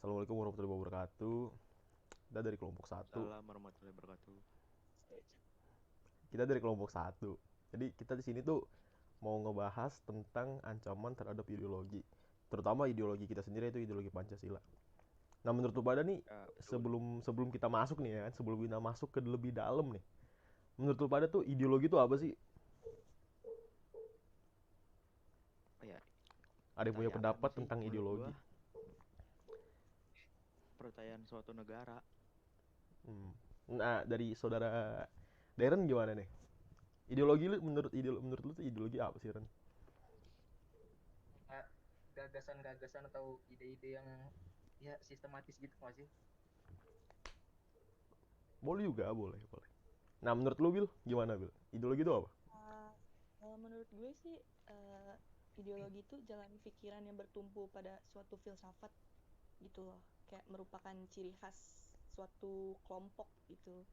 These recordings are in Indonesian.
Assalamualaikum warahmatullahi wabarakatuh. Kita dari kelompok satu. Salam warahmatullahi wabarakatuh. Kita dari kelompok satu. Jadi kita di sini tuh mau ngebahas tentang ancaman terhadap ideologi. Terutama ideologi kita sendiri itu ideologi Pancasila. Nah, menurut lu pada nih Ya, betul. sebelum sebelum kita masuk nih ya kan, sebelum kita masuk ke lebih dalam nih. Menurut lu pada tuh ideologi itu apa sih? Oh ya, Ada yang punya kepercayaan pendapat sih tentang menurut gua, ideologi? kepercayaan suatu negara. Hmm. Nah, dari saudara Darren gimana nih? Ideologi lu menurut lu tuh ideologi apa sih, Ren? Kayak gagasan-gagasan atau ide-ide yang ya sistematis gitu nggak sih? Boleh juga, boleh, boleh. Nah, menurut lu, Bil, gimana, Bil? Ideologi itu apa? Uh, Kalau menurut gue sih ideologi itu jalan pikiran yang bertumpu pada suatu filsafat gitu loh, kayak merupakan ciri khas suatu kelompok gitu.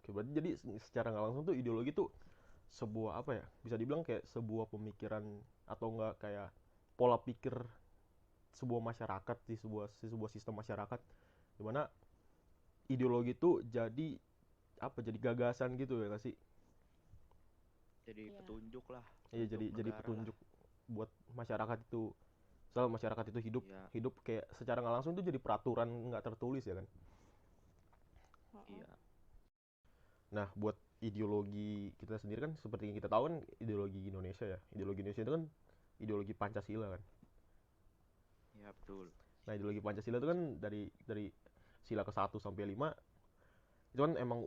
Oke, berarti jadi secara nggak langsung tuh ideologi tuh sebuah apa ya? Bisa dibilang kayak sebuah pemikiran atau enggak kayak pola pikir sebuah masyarakat di sebuah sistem masyarakat di mana ideologi tuh jadi apa? Jadi gagasan gitu ya nggak sih? Jadi Iya, petunjuk lah Iya, untuk jadi negara lah. petunjuk buat masyarakat itu. Soal masyarakat itu hidup Ya, hidup kayak secara nggak langsung tuh jadi peraturan nggak tertulis ya kan. heeh. iya, Nah, buat ideologi kita sendiri kan seperti yang kita tahu kan ideologi Indonesia ya. Ideologi Indonesia itu kan ideologi Pancasila kan. ya betul. Nah, ideologi Pancasila itu kan dari sila ke 1 sampai 5 itu kan emang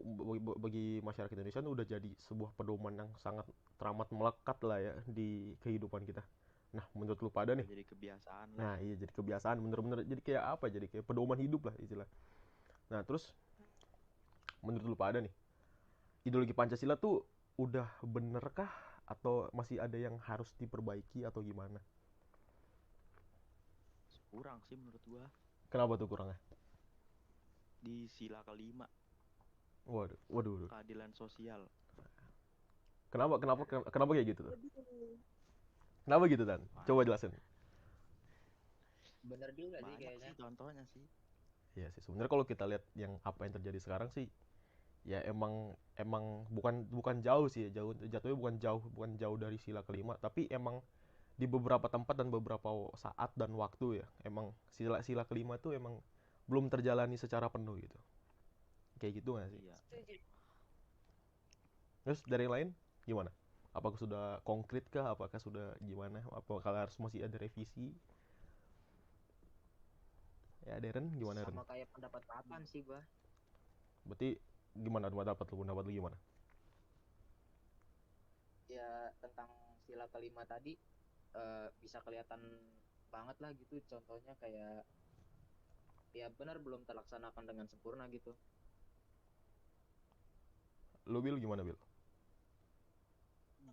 bagi masyarakat Indonesia itu udah jadi sebuah pedoman yang sangat teramat melekat lah ya di kehidupan kita. Nah, menurut lu pada Udah nih, jadi kebiasaan lah. nah iya jadi kebiasaan bener-bener jadi kayak apa? Jadi kayak pedoman hidup lah istilah. Nah, terus menurut lu pada nih, ideologi Pancasila tuh udah benerkah atau masih ada yang harus diperbaiki atau gimana? Kurang sih menurut gua Kenapa tuh kurangnya? di sila kelima, Waduh, waduh, waduh. keadilan sosial. Kenapa, kenapa, kenapa kayak gitu tuh? Waduh. Kenapa gitu Tan? Wah, Coba jelasin. Bener juga sih banyak kayaknya. sih contohnya sih. Iya sih, sebenarnya kalau kita lihat yang apa yang terjadi sekarang sih, ya emang emang bukan bukan jauh sih, jauh jatuhnya bukan jauh dari sila kelima, tapi emang di beberapa tempat dan beberapa saat dan waktu ya, emang sila sila kelima tuh emang belum terjalani secara penuh gitu. Kayak gitu nggak sih? Iya, Setuju. Terus dari yang lain gimana? Apakah sudah konkret kah? Apakah sudah gimana? Apakah harus masih ada revisi? Ya, Darren gimana Ren? Sama kayak pendapat Papan sih gua. Berarti gimana pendapat lu gimana? Ya tentang sila kelima tadi bisa kelihatan banget lah gitu contohnya kayak ya benar belum terlaksanakan dengan sempurna gitu. Lu Bil gimana Bil?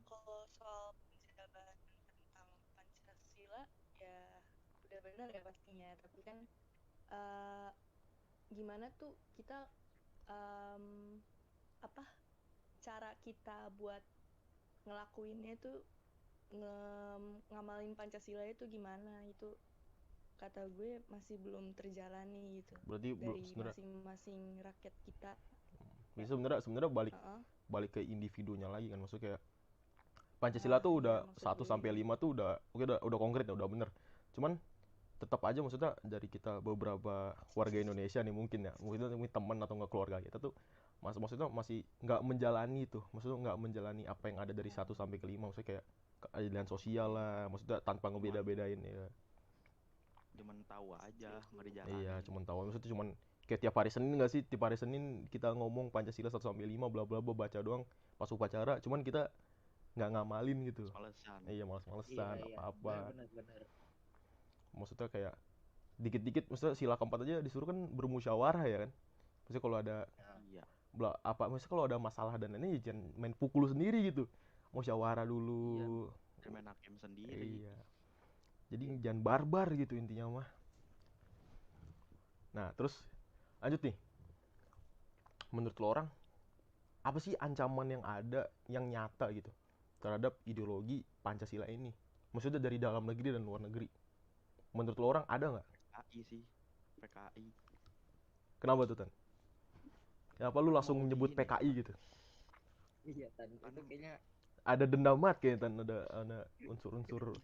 Kalau soal pembicaraan tentang Pancasila ya udah benar ya pastinya, tapi kan eh, gimana tuh kita em, apa cara kita buat ngelakuinnya tuh ngamalin Pancasila itu gimana, itu kata gue masih belum terjalani gitu Berarti dari sebenarnya masing-masing rakyat kita bisa ya. sebenarnya sebenarnya balik Heeh. balik ke individunya lagi kan, maksudnya kayak Pancasila Nah tuh iya udah maksud satu gue sampai 5 tuh udah oke, udah konkret udah bener. Cuman tetap aja maksudnya dari kita beberapa warga Indonesia nih mungkin teman atau nggak keluarga kita tuh maksudnya masih nggak menjalani itu, maksudnya nggak menjalani apa yang ada dari 1 sampai ke 5, maksudnya kayak keadilan sosial lah, maksudnya tanpa cuman ngebeda-bedain ya. cuman tahu aja, nggak Iya, dijalanin. cuman tahu maksudnya cuman kayak tiap hari Senin nggak sih, tiap hari Senin kita ngomong Pancasila 1 sampai 5 bla bla bla baca doang pas upacara, cuman kita nggak ngamalin gitu. Males-malesan. Iya, Iya males-malesan iya apa-apa. benar benar benar. Maksudnya kayak dikit-dikit, maksudnya sila keempat aja disuruh kan bermusyawarah ya kan. Maksudnya kalau ada Nah, Iya, maksudnya kalau ada masalah dan ini jangan main pukul sendiri gitu. Musyawarah iya. dulu. Main hakim sendiri. Iya. Jadi jangan barbar gitu intinya mah. Nah, terus lanjut nih. Menurut lo orang, apa sih ancaman yang ada yang nyata gitu terhadap ideologi Pancasila ini? Maksudnya dari dalam negeri dan luar negeri. Menurut lo orang ada nggak? PKI sih, PKI. Kenapa tuh Tan? Kenapa lu Kan langsung mau nyebut di ini, PKI apa? gitu? Iya Tan, Kan itu kayaknya Ada dendamat kayak Tan, ada unsur-unsur.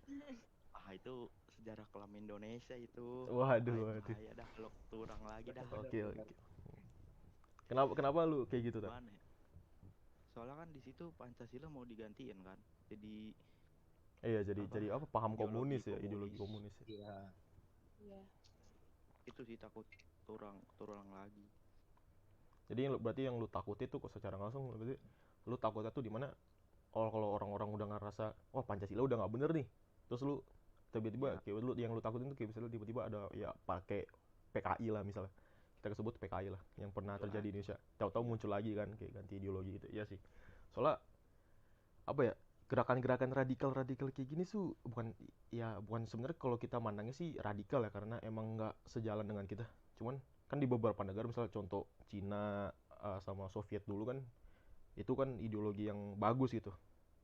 itu sejarah kelam Indonesia itu. Waduh, waduh. Bahaya dah kalau turang lagi dah. benar-benar Oke, benar. oke. Kenapa lu kayak gitu Tan? Gimana ya? Soalnya kan di situ Pancasila mau digantiin kan. Jadi Iya, apa? jadi apa? Paham Ideologi komunis ya, ideologi komunis ya. Iya. Iya. Itu sih takut turang lagi. Jadi berarti yang lu takutin tuh kok secara langsung berarti lu takutnya tuh di mana kalau orang-orang udah ngerasa wah Pancasila udah nggak bener nih. Terus lu tiba-tiba Ya, kayak lu yang lu takutin tuh kayak misalnya tiba-tiba ada ya pakai PKI lah misalnya. Kita sebut PKI lah yang pernah muncul terjadi di lagi. Indonesia. Tahu-tahu Iya. muncul lagi kan kayak ganti ideologi gitu. Iya sih. Soalnya apa ya? Gerakan-gerakan radikal kayak gini tuh bukan sebenarnya kalau kita mandangnya sih radikal ya karena emang nggak sejalan dengan kita. Cuman kan di beberapa negara misalnya contoh Cina sama Soviet dulu kan itu kan ideologi yang bagus gitu.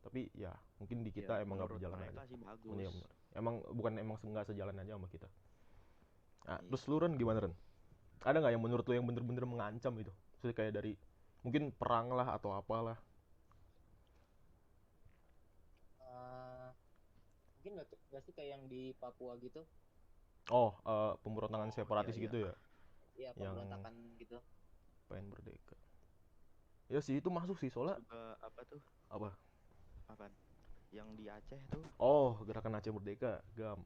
Tapi ya mungkin di Ya, kita emang nggak menurut berjalan mereka aja. sih Iya bagus. benar. Emang nggak sejalan aja sama kita. Nah, Iya. terus lu Ren gimana Ren? Ada nggak yang menurut lu yang bener-bener mengancam itu? Maksudnya kayak dari mungkin perang lah atau apalah. Eh, mungkin nggak sih kayak yang di Papua gitu? Oh, pemberontakan Oh, separatis iya. gitu ya, Iya, yang pemberontakan gitu. pengen merdeka. Ya sih itu masuk sih Terus soalnya juga apa tuh? apa? Apaan? Yang di Aceh tuh. Oh, gerakan Aceh Merdeka, GAM.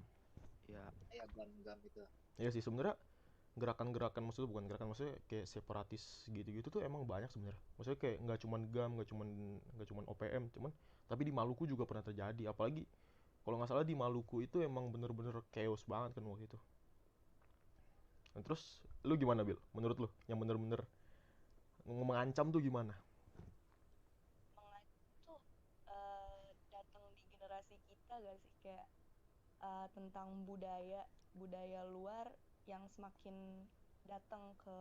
Ya, Ya gam itu. Ya sih sebenarnya gerakan-gerakan maksudnya bukan gerakan maksudnya kayak separatis gitu-gitu tuh emang banyak sebenarnya. Maksudnya kayak nggak cuman GAM, nggak cuman OPM, cuman tapi di Maluku juga pernah terjadi. Apalagi kalau nggak salah di Maluku itu emang bener-bener chaos banget kan waktu itu. Nah, terus lu gimana Bil? Menurut lu yang bener-bener mengancam tuh gimana? Mengacu tuh datang di generasi kita gak sih, kayak tentang budaya luar yang semakin datang ke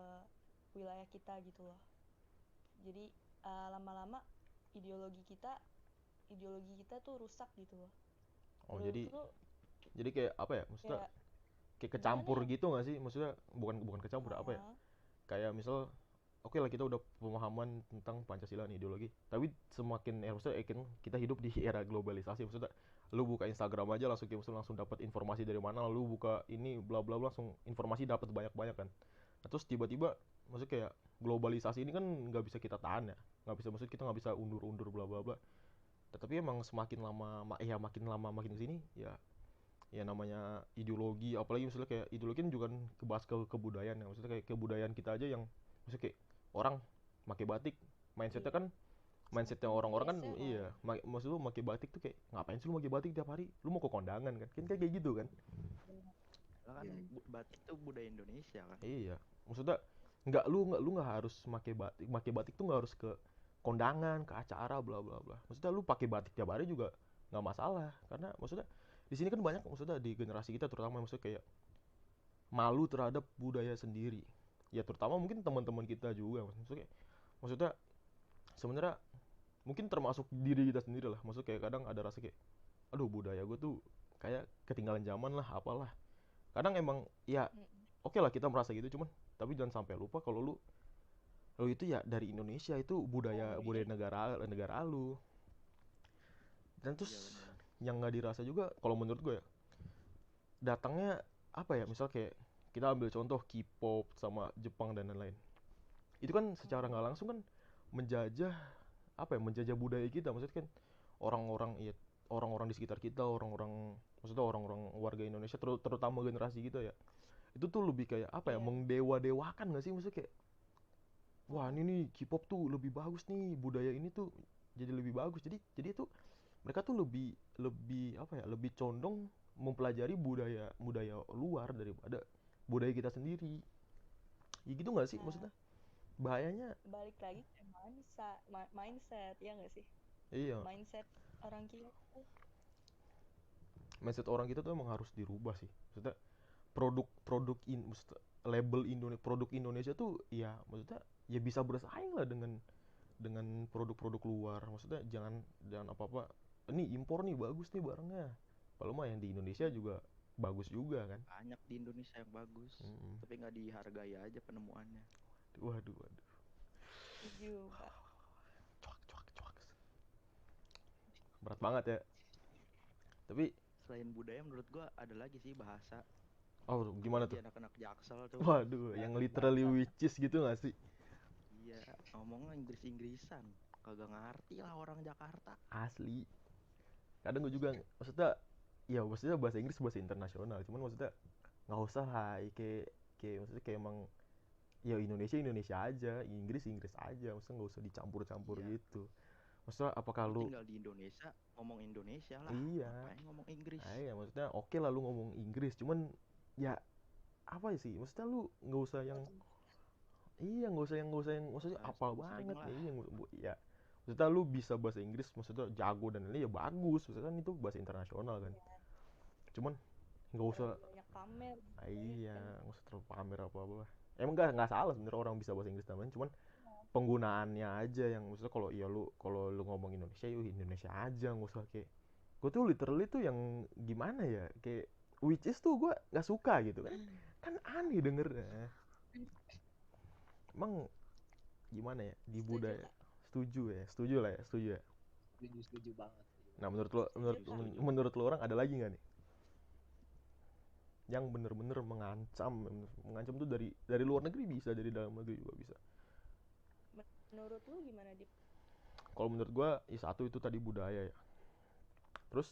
wilayah kita gitu loh. Jadi lama-lama ideologi kita tuh rusak gitu loh. Oh, Menurut lu jadi kayak apa ya? Maksudnya kayak kayak gimana kecampur ya? gitu nggak sih? Maksudnya bukan kecampur apa ya? Heeh. Kayak misal oke lah kita udah pemahaman tentang Pancasila nih ideologi tapi semakin maksudnya kan kita hidup di era globalisasi maksudnya lu buka Instagram aja langsung kayak langsung dapat informasi dari mana lu buka ini bla bla bla langsung informasi dapat banyak kan. Nah, terus tiba-tiba maksudnya kayak globalisasi ini kan nggak bisa kita tahan ya nggak bisa maksudnya kita nggak bisa undur bla bla bla. Tapi emang semakin lama makin lama makin kesini ya namanya ideologi apalagi misalnya kayak ideologi kan juga kan kebahas ke kebudayaan ya maksudnya kayak kebudayaan kita aja yang maksudnya kayak orang pakai batik mindsetnya Iya, kan mindsetnya semakin orang-orang kan bergeser iya malah. maksud lu pakai batik tuh kayak ngapain sih lu pakai batik tiap hari lu mau ke kondangan kan kayak gitu kan. Benar. lah kan Iya. batik tuh budaya Indonesia kan. Iya maksudnya lu nggak harus pakai batik tuh nggak harus ke kondangan ke acara bla bla bla maksudnya lu pakai batik tiap hari juga nggak masalah karena maksudnya di sini kan banyak maksudnya di generasi kita terutama maksudnya kayak malu terhadap budaya sendiri ya terutama mungkin teman-teman kita juga maksudnya sebenarnya mungkin termasuk diri kita sendiri lah maksudnya kayak kadang ada rasa kayak aduh budaya gue tuh kayak ketinggalan zaman lah apalah kadang emang ya Mm-mm. oke lah kita merasa gitu cuman tapi jangan sampai lupa kalau lu itu ya dari Indonesia itu budaya Oh budaya iya. negara negara lu dan terus Iya benar. yang nggak dirasa juga kalau menurut gue ya datangnya apa ya misal kayak kita ambil contoh K-pop sama Jepang dan lain-lain itu kan secara Hmm. nggak langsung kan menjajah apa ya menjajah budaya kita maksudnya kan orang-orang ya orang-orang di sekitar kita orang-orang maksudnya orang-orang warga Indonesia terutama generasi kita ya itu tuh lebih kayak apa ya Iya. mengdewa-dewakan nggak sih maksudnya kayak wah Heeh. ini nih K-pop tuh lebih bagus nih budaya ini tuh jadi lebih bagus jadi itu mereka tuh lebih lebih apa ya lebih condong mempelajari budaya budaya luar daripada budaya kita sendiri ya gitu nggak sih Nah, maksudnya bahayanya balik lagi ke mindset, ya nggak sih? iya Mindset orang kita tuh. mindset orang kita tuh emang harus dirubah sih maksudnya produk maksudnya label Indonesia produk Indonesia tuh ya maksudnya ya bisa bersaing lah dengan produk-produk luar maksudnya jangan jangan apa apa ini impor nih bagus nih barangnya kalau mah yang di Indonesia juga bagus juga kan. banyak di Indonesia yang bagus, Mm-mm. tapi nggak dihargai aja penemuannya. Waduh, waduh. Setuju, Pak. Cuak. Berat banget ya. Tapi, Selain budaya menurut gua ada lagi sih bahasa, oh gimana apalagi tuh? anak-anak Jaksel tuh. Waduh, yang literally witches gitu gak sih? Iya, ngomongnya Inggris-Inggrisan, kagak ngerti lah orang Jakarta. Asli. Kadang gue juga, maksudnya, ya maksudnya bahasa Inggris bahasa internasional. Cuman maksudnya nggak usah lah, kayak maksudnya kayak emang ya Indonesia aja, Inggris aja. Maksudnya nggak usah dicampur-campur Iya, gitu. Maksudnya apakah lu lu tinggal di Indonesia, ngomong Indonesia lah, iya, ngapain ngomong Inggris? ya maksudnya oke lah lu ngomong Inggris, cuman ya apa sih? Maksudnya lu nggak usah yang iya nggak usah yang maksudnya Nggak apal sering banget lah. ya, iya, ya maksudnya lu bisa bahasa Inggris maksudnya jago dan lain ya bagus, maksudnya kan itu bahasa internasional kan, cuman nggak usah Terlalu banyak pamer gitu iya kan. nggak usah terlalu pamer apa emang nggak salah sebenarnya orang bisa bahasa Inggris namanya, cuman penggunaannya aja yang maksudnya kalau lu ngomong Indonesia yuk Indonesia aja, nggak usah kayak gue tuh literally tuh yang gimana ya kayak which is tuh gue nggak suka gitu kan aneh dengernya emang gimana ya di Setuju, budaya. Kak. Setuju lah ya, setuju ya. Setuju banget. Nah menurut lo Setuju, Kak. menurut lo orang ada lagi nggak nih yang bener-bener mengancam tuh dari luar negeri bisa, dari dalam negeri juga bisa. Menurut lu gimana, Dip? Kalau menurut gua ya satu itu tadi budaya ya, terus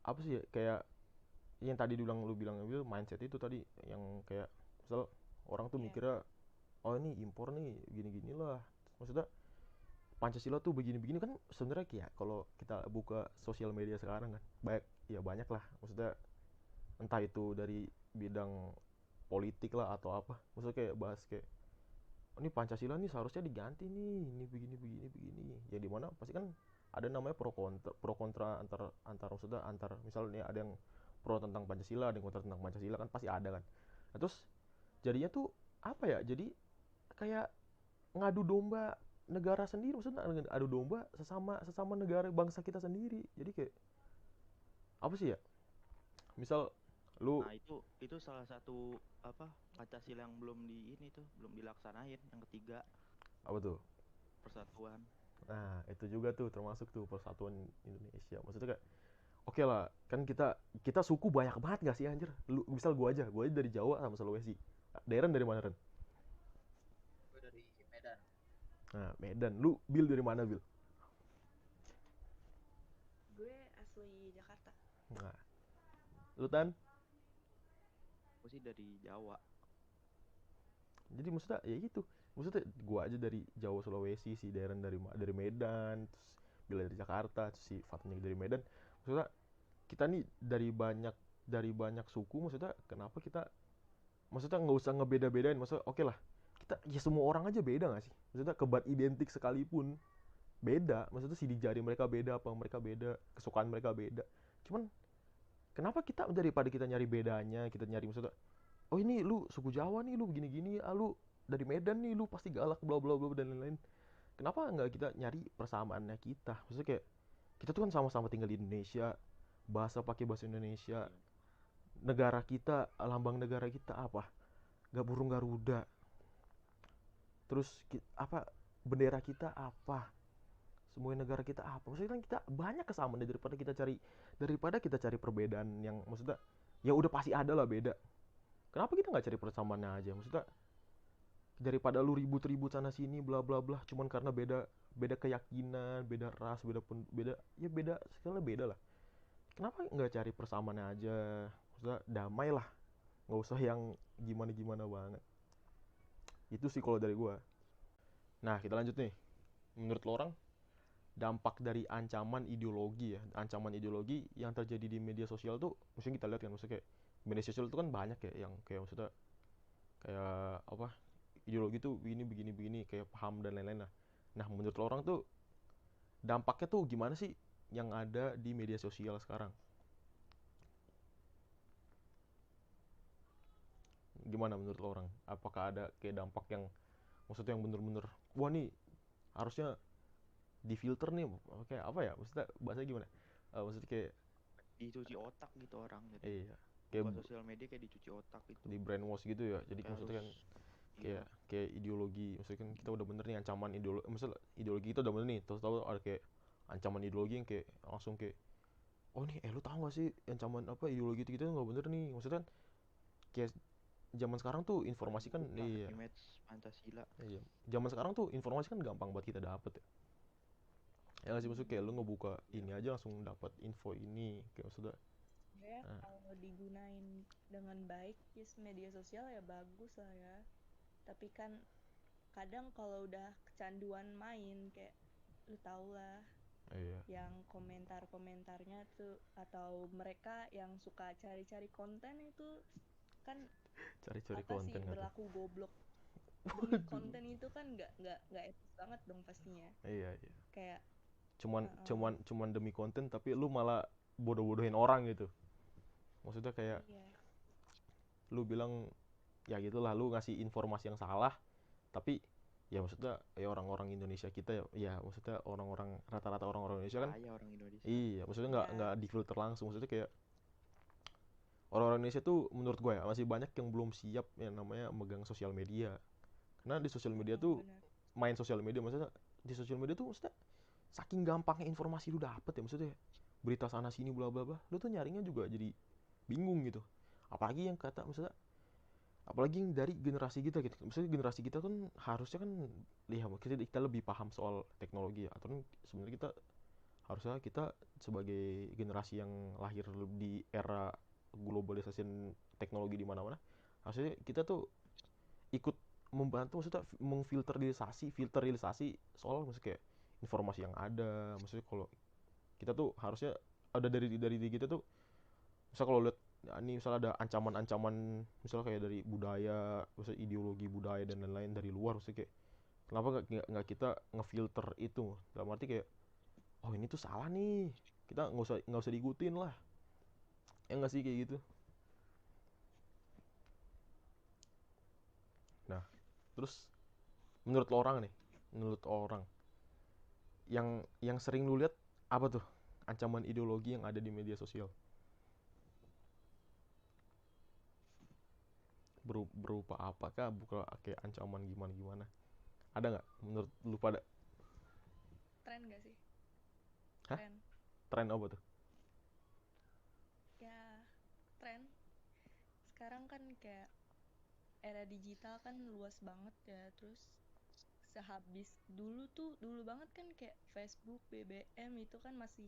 apa sih ya kayak yang tadi lu bilang mindset itu tadi yang kayak misal orang tuh Iya. mikirnya oh ini impor nih gini-gini lah, maksudnya Pancasila tuh begini-begini kan sebenarnya kayak kalau kita buka sosial media sekarang kan banyak lah, maksudnya entah itu dari bidang politik lah atau apa, maksudnya kayak bahas kayak oh, ini Pancasila nih seharusnya diganti nih ini begini ya dimana pasti kan ada namanya pro kontra antar maksudnya antar misalnya ada yang pro tentang Pancasila ada yang kontra tentang Pancasila kan pasti ada kan. Nah, terus jadinya tuh apa ya, jadi kayak ngadu domba negara sendiri, maksudnya adu domba sesama sesama negara bangsa kita sendiri, jadi kayak apa sih ya, misal lu Nah itu salah satu apa Pancasila yang belum dilaksanain, yang ketiga, apa tuh. persatuan. Nah itu juga tuh termasuk tuh persatuan Indonesia, maksudnya kayak oke lah kan kita suku banyak banget gak sih anjir, lu misal gua aja dari Jawa sama Sulawesi. Daerah dari mana Ren? Gue dari Medan. Nah Medan, lu Bil dari mana Bil? Gue asli Jakarta. Nah lu Tan, Gue sih dari Jawa. jadi maksudnya ya gitu, maksudnya gua aja dari Jawa Sulawesi, si Deren dari Medan, terus Bila dari Jakarta, terus si Fatnya dari Medan, maksudnya kita nih dari banyak suku, maksudnya kenapa kita maksudnya nggak usah ngebeda-bedain, maksudnya oke lah kita ya semua orang aja beda nggak sih, maksudnya kebat identik sekalipun beda, maksudnya sidik jari mereka beda, apa mereka beda, kesukaan mereka beda, cuman kenapa kita daripada kita nyari bedanya kita nyari maksudnya oh ini lu suku Jawa nih lu gini-gini, lu dari Medan nih lu pasti galak bla bla bla dan lain-lain, kenapa nggak kita nyari persamaannya kita, maksudnya kayak kita tuh kan sama-sama tinggal di Indonesia, pakai bahasa Indonesia, Iya. negara kita lambang negara kita apa, nggak burung Garuda, terus apa bendera kita apa, semua negara kita apa, maksudnya kan kita banyak kesamaan daripada kita cari perbedaan yang maksudnya ya udah pasti ada lah beda, kenapa kita nggak cari persamaannya aja, maksudnya daripada lu ribut-ribut sana sini bla bla bla cuman karena beda beda keyakinan, beda ras, beda ya beda segala beda lah, kenapa nggak cari persamaannya aja, maksudnya damai lah, nggak usah yang gimana gimana banget, itu sih kalau dari gua. Nah kita lanjut nih, menurut lo orang dampak dari ancaman ideologi yang terjadi di media sosial tuh maksudnya kita lihat kan, maksudnya kayak media sosial itu kan banyak ya yang kayak maksudnya kayak apa ideologi tuh ini begini begini kayak paham dan lain-lain lah. Nah menurut lo orang tuh dampaknya tuh gimana sih yang ada di media sosial sekarang, gimana menurut lo orang, apakah ada kayak dampak yang maksudnya yang bener-bener wah nih harusnya di filter nih, kayak apa ya maksudnya bahasa gimana. Maksudnya kayak dicuci otak gitu orang gitu. Iya, kayak Buka sosial media kayak dicuci otak gitu. di brainwash gitu ya. Jadi Kayak maksudnya kan harus iya, kayak ideologi, maksudnya kan kita udah bener nih ancaman ideologi, maksudnya ideologi kita udah bener nih, terus tahu ada kayak ancaman ideologi yang kayak langsung kayak, oh nih lu tahu gak sih ancaman apa ideologi kita nggak bener nih, maksudnya kan kayak zaman sekarang tuh informasi kan, membuka iya image Pancasila. iya, zaman sekarang tuh informasi kan gampang buat kita dapet ya. Ya nggak sih, maksudnya kayak lu ngebuka Iya. ini aja langsung dapat info ini, kayak maksudnya Ya, nah, kalau digunain dengan baik, yes, media sosial ya bagus lah ya. Tapi kan kadang kalau udah kecanduan main, kayak lu tau lah, iya yang komentar-komentarnya tuh, atau mereka yang suka cari-cari konten itu kan cari-cari apa sih, konten nggak tuh. berlaku goblok demi konten itu kan nggak etis banget dong pastinya. Iya iya, Kayak cuman uh-uh, cuman cuman demi konten tapi lu malah bodoh-bodohin orang gitu, maksudnya kayak iya, lu bilang ya gitulah, lu ngasih informasi yang salah, tapi ya maksudnya ya orang-orang Indonesia kita ya, ya maksudnya orang-orang rata-rata orang-orang Indonesia kan, Bahaya orang Indonesia. iya maksudnya nggak ya, difilter langsung, maksudnya kayak orang-orang Indonesia tuh menurut gue ya masih banyak yang belum siap yang namanya megang sosial media, karena di sosial media tuh benar. main sosial media, maksudnya di sosial media tuh maksudnya saking gampangnya informasi lu dapet ya, maksudnya berita sana sini bla bla bla, lu tuh nyaringnya juga jadi bingung gitu, apalagi yang kata maksudnya, apalagi yang dari generasi kita gitu, maksudnya generasi kita kan harusnya kan ya kita lebih paham soal teknologi ya, atau sebenarnya kita harusnya kita sebagai generasi yang lahir di era globalisasi teknologi di mana-mana, harusnya kita tuh ikut membantu, maksudnya filterisasi soal maksudnya kayak informasi yang ada, maksudnya kalau kita tuh harusnya ada dari diri kita tuh, misal kalau lihat ya, ini misalnya ada ancaman-ancaman misalnya kayak dari budaya, misalnya ideologi budaya dan lain-lain dari luar, maksudnya kayak kenapa nggak kita ngefilter itu, dalam arti kayak oh ini tuh salah nih, kita nggak usah diikutin lah, ya nggak sih kayak gitu. Nah terus menurut lo orang nih, menurut orang yang sering lu lihat apa tuh ancaman ideologi yang ada di media sosial, berupa apakah bukan kayak ancaman gimana gimana, ada nggak menurut lu pada? Tren gak sih? Hah? Tren. Tren apa tuh? Ya, tren. Sekarang kan kayak era digital kan luas banget ya. Terus sehabis dulu banget kan kayak Facebook, BBM itu kan masih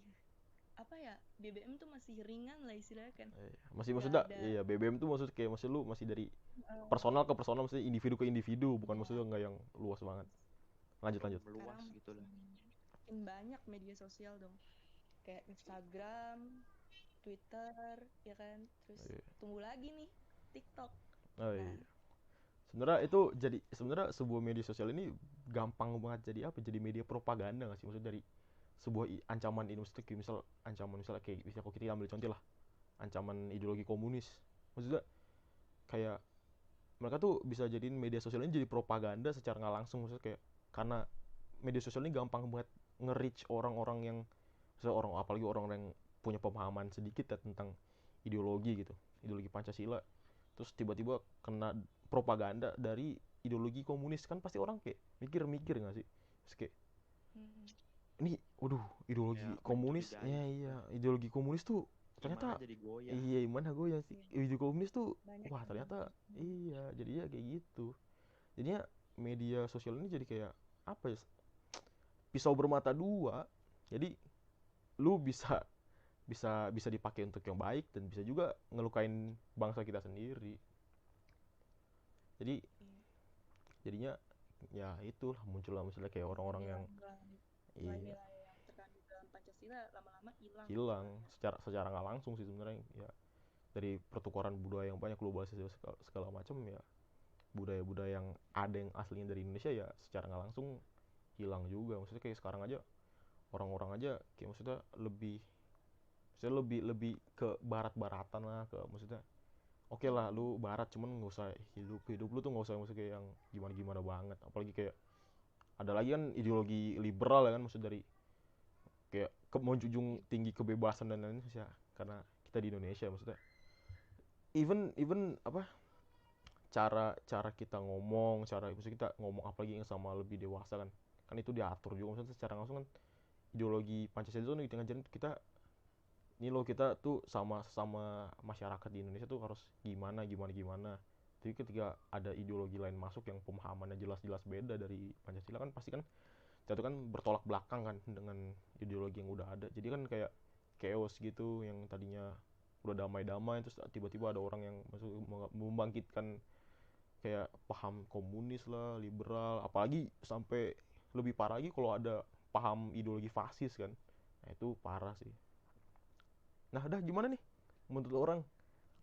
apa ya? BBM tuh masih ringan lah istilahnya kan. Masih Nggak maksudnya ada iya BBM tuh maksud kayak masih lu masih dari eh, personal ke personal, maksudnya individu ke individu, bukan ya, maksudnya nggak yang luas banget. Lanjut Belum lanjut. meluas sekarang gitu lah. makin banyak media sosial dong. Kayak Instagram, Twitter, ya kan? Terus Iya. tunggu lagi nih TikTok. Oh Nah, iya. Sebenarnya itu jadi sebenarnya sebuah media sosial ini gampang banget jadi apa? Jadi media propaganda nggak sih? Maksudnya dari sebuah ancaman ini, maksudnya kayak misal ancaman misalnya kayak bisa kalau kita ambil contoh lah, ancaman ideologi komunis. Maksudnya kayak mereka tuh bisa jadiin media sosial ini jadi propaganda secara nggak langsung, maksudnya kayak karena media sosial ini gampang banget nge-reach orang-orang yang misalnya orang, apalagi orang yang punya pemahaman sedikit ya tentang ideologi gitu, ideologi Pancasila, terus tiba-tiba kena propaganda dari ideologi komunis, kan pasti orang kayak mikir-mikir nggak sih, terus kayak mm, ini waduh ideologi Ya komunis mencurigai ya, gitu iya lah. ideologi komunis tuh Imannya ternyata jadi goyah. iya mana gue yang sih ya, ideologi komunis tuh, banyak wah yang ternyata iya jadinya kayak gitu, jadinya media sosial ini jadi kayak apa ya, pisau bermata dua, jadi lu bisa bisa bisa dipakai untuk yang baik dan bisa juga ngelukain bangsa kita sendiri, jadi iya. jadinya ya itulah muncullah misalnya kayak orang-orang yang Nilai-nilai iya nilai-nilai yang terkandung dalam Pancasila lama-lama hilang hilang jatuhnya. secara nggak langsung sih sebenarnya ya, dari pertukaran budaya yang banyak, globalisasi segala macam ya, budaya-budaya yang ada yang aslinya dari Indonesia ya secara nggak langsung hilang juga, maksudnya kayak sekarang aja orang-orang aja kayak maksudnya lebih lebih ke barat-baratan lah, ke maksudnya oke lah lu barat cuman nggak usah hidup hidup lu tuh nggak usah maksudnya kayak yang gimana gimana banget, apalagi kayak ada lagi kan ideologi liberal ya kan, maksud dari kayak menjunjung tinggi kebebasan dan lain-lain ya, karena kita di Indonesia maksudnya. Even apa, cara cara kita ngomong, maksudnya kita ngomong apalagi yang sama lebih dewasa kan itu diatur juga maksudnya secara langsung kan. Ideologi Pancasila itu nih ngajarin kita, ini loh kita tuh sama masyarakat di Indonesia tuh harus gimana gimana gimana. Jadi ketika ada ideologi lain masuk yang pemahamannya jelas-jelas beda dari Pancasila kan pasti kan jatuh kan bertolak belakang kan dengan ideologi yang udah ada. Jadi kan kayak chaos gitu, yang tadinya udah damai-damai terus tiba-tiba ada orang yang masuk membangkitkan kayak paham komunis lah, liberal, apalagi sampai lebih parah lagi kalau ada paham ideologi fasis kan. Nah itu parah sih. Nah udah gimana nih menurut orang,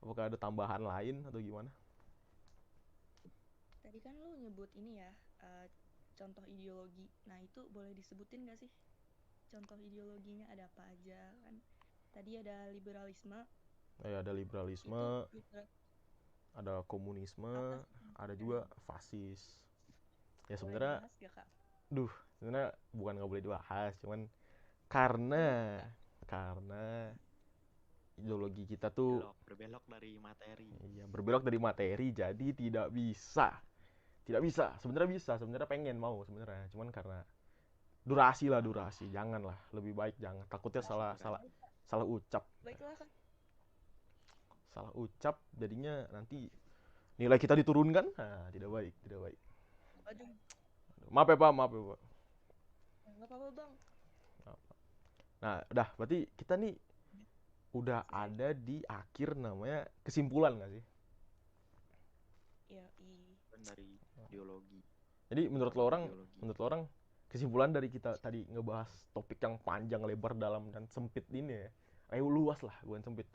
apakah ada tambahan lain atau gimana? Tadi kan lu nyebut ini ya, contoh ideologi. Nah, itu boleh disebutin gak sih? Contoh ideologinya ada apa aja kan? Tadi ada liberalisme, Ada itu liberalisme, liberal ada komunisme, apa sih ada pengertiannya? juga fasis. Ya Boleh sebenarnya, dibahas gak, Kak? sebenarnya bukan nggak boleh dibahas, cuman karena karena ideologi kita tuh berbelok dari materi. iya, berbelok dari materi, jadi tidak bisa sebenarnya pengen mau sebenarnya, cuman karena durasi, janganlah, lebih baik jangan, takutnya salah Durasi. salah salah ucap Baiklah, Kak. salah ucap jadinya nanti nilai kita diturunkan. Nah, tidak baik. Aduh, Maaf ya Pak, maaf ya Pak. nggak apa-apa, Bang. Nah udah berarti kita nih udah ada di akhir namanya kesimpulan nggak sih? Ya, Dari ideologi. Jadi menurut lo Ideologi. orang kesimpulan dari kita tadi ngebahas topik yang panjang lebar dalam dan sempit ini ya, luas lah bukan sempit.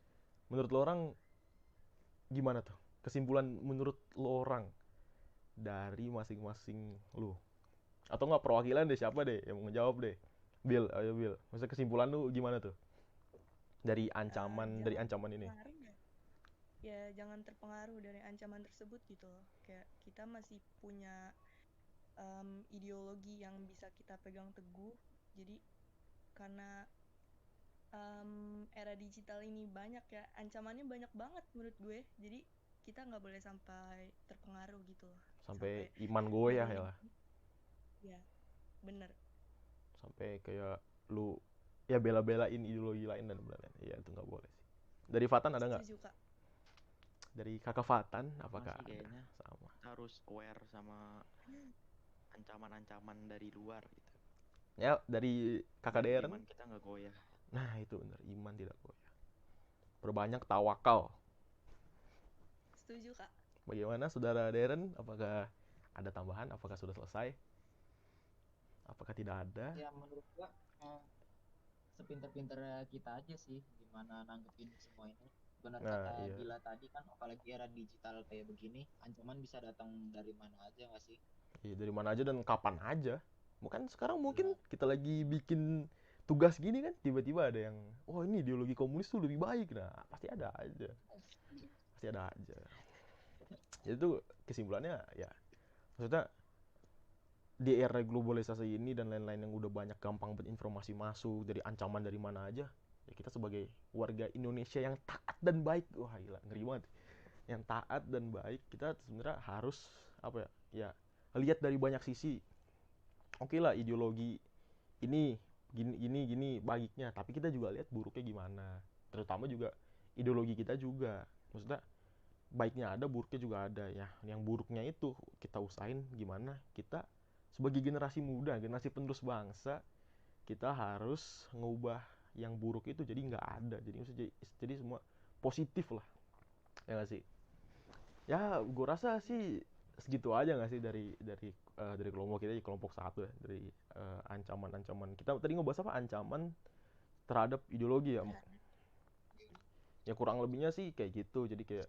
Menurut lo orang gimana tuh kesimpulan menurut lo orang dari masing-masing lu, atau nggak perwakilan deh, siapa deh yang mau ngejawab deh? Bill, ayo Bill, maksudnya kesimpulan lu gimana tuh dari jangan ancaman ini? terpengaruh ya, jangan terpengaruh dari ancaman tersebut gitu loh. Kayak kita masih punya ideologi yang bisa kita pegang teguh. Jadi karena era digital ini banyak ya, ancamannya banyak banget menurut gue. Jadi kita nggak boleh sampai terpengaruh gitu loh. Sampai iman goyah ya lah, Ya, bener. sampai kayak lu ya bela-belain ideologi lain dan lain-lain. Ya itu nggak boleh sih. Dari Fatan ada nggak? Setuju, Kak. Dari kakak Fatan apakah Masih ada? kayaknya Sama. kita harus aware sama ancaman-ancaman dari luar gitu. Ya dari kakak Biar Deren. iman kita nggak goyah. Nah itu bener, iman tidak goyah. Perbanyak tawakal. Setuju, Kak. Bagaimana saudara Deren? Apakah ada tambahan? Apakah sudah selesai? Apakah tidak ada? Ya menurut gua sepinter-pinter kita aja sih gimana nanggepin semua ini. Benar Nah kata iya. Bila tadi kan, apalagi era digital kayak begini, ancaman bisa datang dari mana aja nggak sih? Iya, dari mana aja dan kapan aja. Bukan sekarang mungkin Benar. kita lagi bikin tugas gini kan, tiba-tiba ada yang, oh ini ideologi komunis tuh lebih baik. Nah pasti ada aja, pasti ada aja. Itu kesimpulannya ya, maksudnya di era globalisasi ini dan lain-lain yang udah banyak gampang berinformasi masuk dari ancaman dari mana aja, ya kita sebagai warga Indonesia yang taat dan baik, wah gila ngeri banget, yang taat dan baik, kita sebenarnya harus apa ya, lihat dari banyak sisi. Oke lah ideologi ini gini baiknya, tapi kita juga lihat buruknya gimana, terutama juga ideologi kita juga, maksudnya baiknya ada, buruknya juga ada ya. Yang buruknya itu kita usahain gimana kita sebagai generasi muda, generasi penerus bangsa, kita harus ngubah yang buruk itu jadi nggak ada, jadi semua positif lah, ya nggak sih? Ya gue rasa sih segitu aja nggak sih dari kelompok kita, kelompok satu ya, dari ancaman-ancaman kita tadi ngebahas apa, ancaman terhadap ideologi ya. Ya kurang lebihnya sih kayak gitu, jadi kayak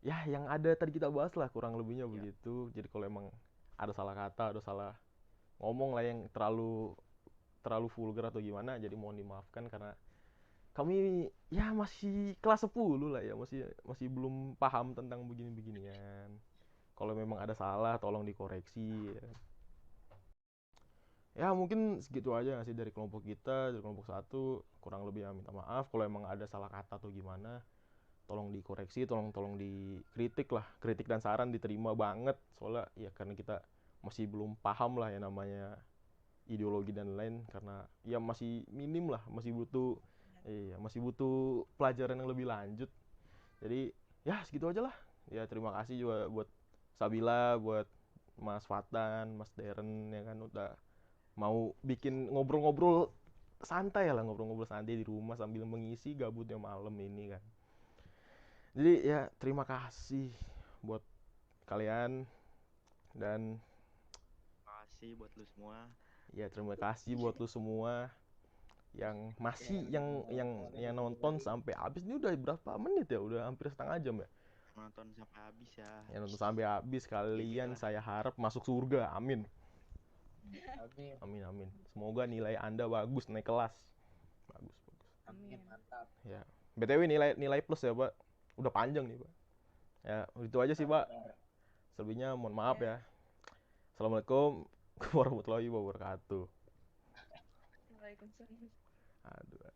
ya yang ada tadi kita bahas lah kurang lebihnya Ya. begitu. Jadi kalau emang ada salah kata, ada salah ngomong lah yang terlalu terlalu vulgar atau gimana, jadi mohon dimaafkan karena kami ya masih kelas 10 lah ya, masih masih belum paham tentang begini-beginian. Kalau memang ada salah tolong dikoreksi ya. Ya mungkin segitu aja nggak sih dari kelompok kita, dari kelompok satu. Kurang lebih ya minta maaf kalau emang ada salah kata atau gimana. Tolong dikoreksi, tolong dikritik lah. Kritik dan saran diterima banget. Soalnya ya karena kita masih belum paham lah ya namanya ideologi dan lain, karena ya masih minim lah, masih butuh pelajaran yang lebih lanjut. Jadi ya segitu aja lah. Ya terima kasih juga buat Sabila, buat Mas Fatan, Mas Deren ya kan udah mau bikin ngobrol-ngobrol santai lah, ngobrol-ngobrol santai di rumah sambil mengisi gabutnya malam ini kan. Jadi ya terima kasih buat kalian, dan Makasih buat lu semua. ya terima kasih buat lu semua yang masih yang nonton sampai habis. Ini udah berapa menit ya? Udah hampir setengah jam ya. Nonton sampai habis ya. Yang nonton sampai habis, kalian Gila. saya harap masuk surga. Amin. Amin. Amin amin. Semoga nilai Anda bagus, naik kelas. Bagus bagus. Amin, mantap. Ya. BTW nilai plus ya, Pak. Udah panjang nih, Pak. Ya, itu aja sih, Pak. Selebihnya mohon maaf ya. Assalamualaikum warahmatullahi wabarakatuh. Waalaikumsalam. Aduh.